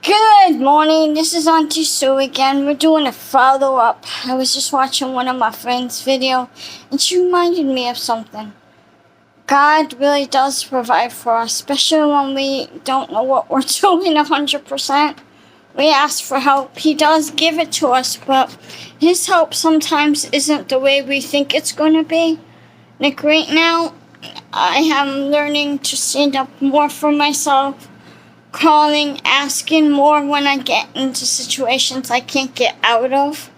Good morning, this is Auntie Sue again. We're doing a follow-up. I was just watching one of my friends' video, and she reminded me of something. God really does provide for us, especially when we don't know what we're doing 100%. We ask for help. He does give it to us, but His help sometimes isn't the way we think it's going to be. Like right now, I am learning to stand up more for myself. Calling, asking more when I get into situations I can't get out of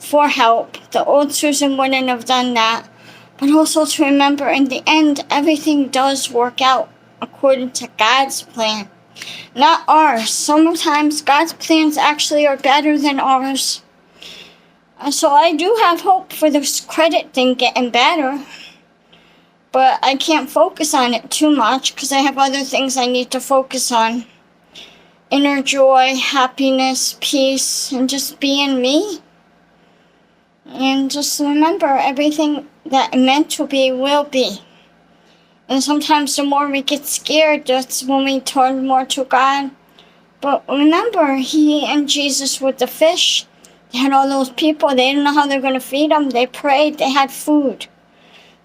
for help. The old Susan wouldn't have done that. But also to remember, in the end, everything does work out according to God's plan, not ours. Sometimes God's plans actually are better than ours. So I do have hope for this credit thing getting better. But I can't focus on it too much because I have other things I need to focus on. Inner joy, happiness, peace, and just being me. And just remember, everything that meant to be will be. And sometimes the more we get scared, that's when we turn more to God. But remember, He and Jesus with the fish, they had all those people, they didn't know how they're going to feed them. They prayed, they had food.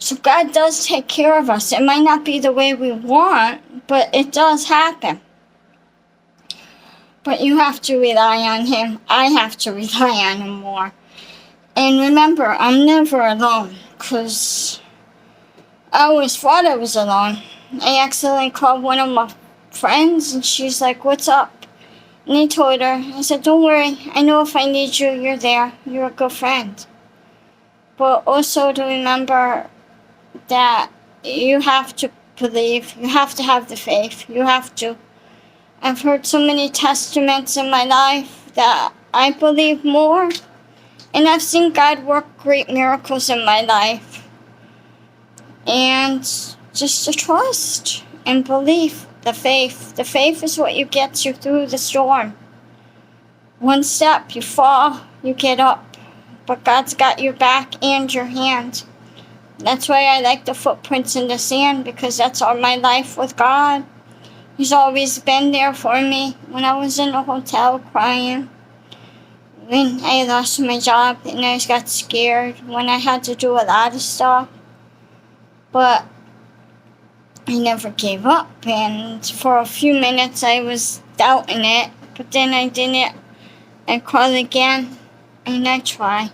So God does take care of us. It might not be the way we want, but it does happen. But you have to rely on Him. I have to rely on Him more. And remember, I'm never alone, because I always thought I was alone. I accidentally called one of my friends, and she's like, "What's up?" And I told her, I said, "Don't worry. I know if I need you, you're there. You're a good friend." But also to remember that you have to believe, you have to have the faith, you have to. I've heard so many testaments in my life that I believe more, and I've seen God work great miracles in my life. And just to trust and believe, the faith is what you gets you through the storm. One step, you fall, you get up, but God's got your back and your hand. That's why I like the footprints in the sand, because that's all my life with God. He's always been there for me when I was in a hotel crying, when I lost my job and I got scared, when I had to do a lot of stuff. But I never gave up, and for a few minutes I was doubting it, but then I didn't. I called again, and I try.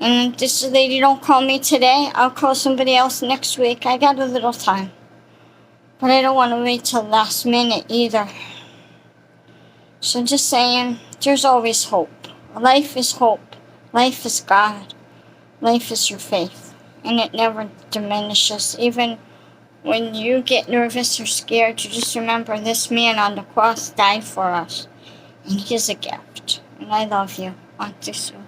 And if this lady don't call me today, I'll call somebody else next week. I got a little time. But I don't want to wait till last minute either. So just saying, there's always hope. Life is hope. Life is God. Life is your faith. And it never diminishes. Even when you get nervous or scared, you just remember this man on the cross died for us. And He's a gift. And I love you, Auntie Sue.